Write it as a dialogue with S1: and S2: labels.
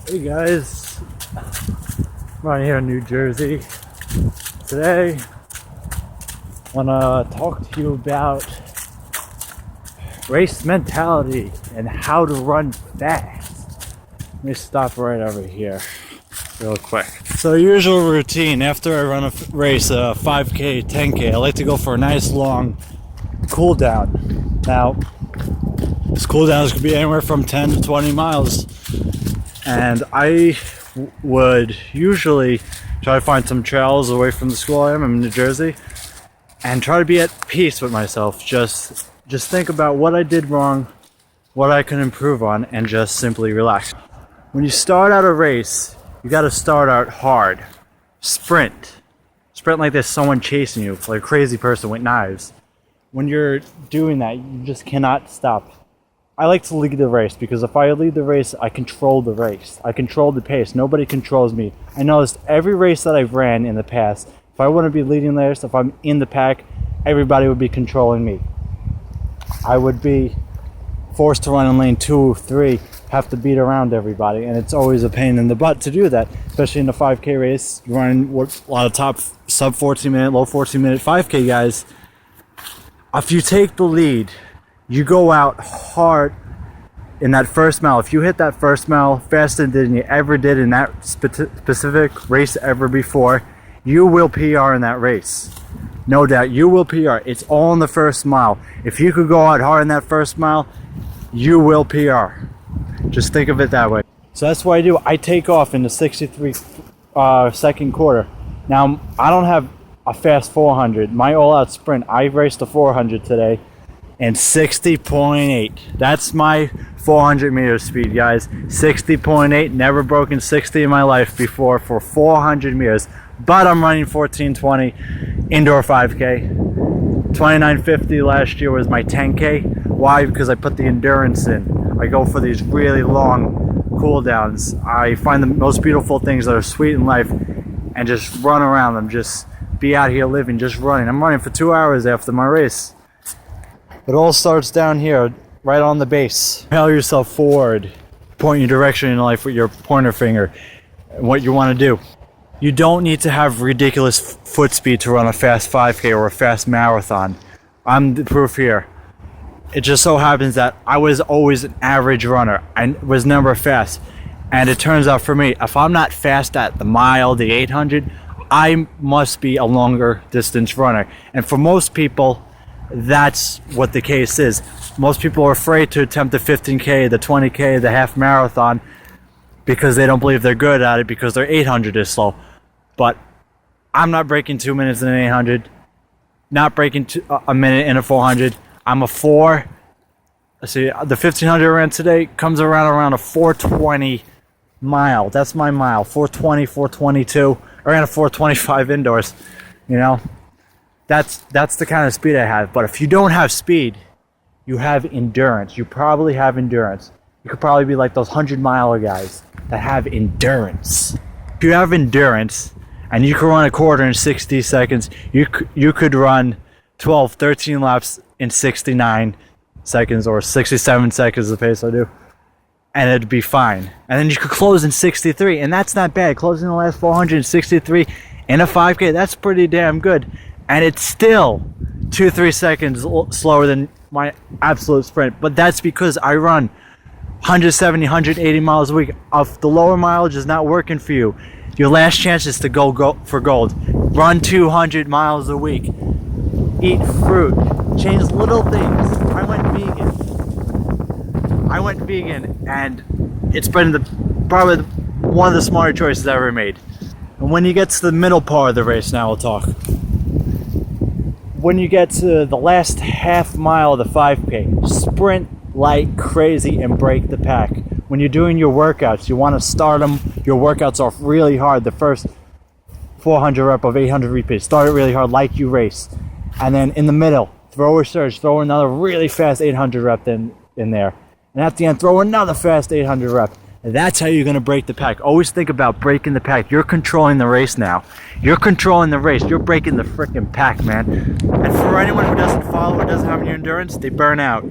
S1: Hey guys, I'm right here in New Jersey. Today, I want to talk to you about race mentality and how to run fast. Let me stop right over here real quick. So usual routine after I run a race, a 5K, 10K, I like to go for a nice long cool down. Now, this cool downs could be anywhere from 10 to 20 miles. And I would usually try to find some trails away from the school I'm in New Jersey and try to be at peace with myself. Just think about what I did wrong, what I can improve on, and just simply relax. When you start out a race, you got to start out hard. Sprint like there's someone chasing you, like a crazy person with knives. When you're doing that, you just cannot stop. I like to lead the race because if I lead the race, I control the race. I control the pace. Nobody controls me. I noticed every race that I've ran in the past, if I wouldn't be leading the race, if I'm in the pack, everybody would be controlling me. I would be forced to run in lane 2, 3, have to beat around everybody, and it's always a pain in the butt to do that, especially in a 5K race. You're running a lot of top sub 14 minute, low 14 minute 5K guys. If you take the lead, you go out hard in that first mile. If you hit that first mile faster than you ever did in that specific race ever before, you will PR in that race. No doubt, you will PR. It's all in the first mile. If you could go out hard in that first mile, you will PR. Just think of it that way. So that's what I do. I take off in the 63 second quarter. Now, I don't have a fast 400. My all-out sprint, I raced a 400 today. And 60.8. That's my 400 meter speed, guys. 60.8. Never broken 60 in my life before for 400 meters. But I'm running 14:20 indoor 5K. 29:50 last year was my 10K. Why? Because I put the endurance in. I go for these really long cool downs. I find the most beautiful things that are sweet in life and just run around them. Just be out here living, just running. I'm running for 2 hours after my race. It all starts down here, right on the base. Propel yourself forward, point your direction in life with your pointer finger, and what you want to do. You don't need to have ridiculous foot speed to run a fast 5K or a fast marathon. I'm the proof here. It just so happens that I was always an average runner. I was never fast. And it turns out for me, if I'm not fast at the mile, the 800, I must be a longer distance runner. And for most people, that's what the case is. Most people are afraid to attempt the 15K, the 20K, the half marathon because they don't believe they're good at it because their 800 is slow. But I'm not breaking 2 minutes in an 800, not breaking a minute in a 400. I'm a 4. Let's see, the 1500 I ran today comes around a 420 mile. That's my mile, 420, 422. I ran a 425 indoors, you know. That's the kind of speed I have. But if you don't have speed, you have endurance. You probably have endurance. You could probably be like those 100-mile guys that have endurance. If you have endurance and you can run a quarter in 60 seconds, you could run 12, 13 laps in 69 seconds or 67 seconds the pace I do. And it'd be fine. And then you could close in 63, and that's not bad. Closing the last 463 in a 5K, that's pretty damn good. And it's still 2-3 seconds slower than my absolute sprint. But that's because I run 170, 180 miles a week. If the lower mileage is not working for you, your last chance is to go for gold. Run 200 miles a week. Eat fruit. Change little things. I went vegan, and it's been probably one of the smarter choices I ever made. And when you get to the middle part of the race, now we'll talk. When you get to the last half mile of the 5K, sprint like crazy and break the pack. When you're doing your workouts, you want to start your workouts off really hard. The first 400 rep of 800 repeats, start it really hard like you race. And then in the middle, throw a surge, throw another really fast 800 rep in there. And at the end, throw another fast 800 rep. And that's how you're going to break the pack. Always think about breaking the pack. You're controlling the race now. You're controlling the race. You're breaking the freaking pack, man. And for anyone who doesn't follow or doesn't have any endurance, they burn out.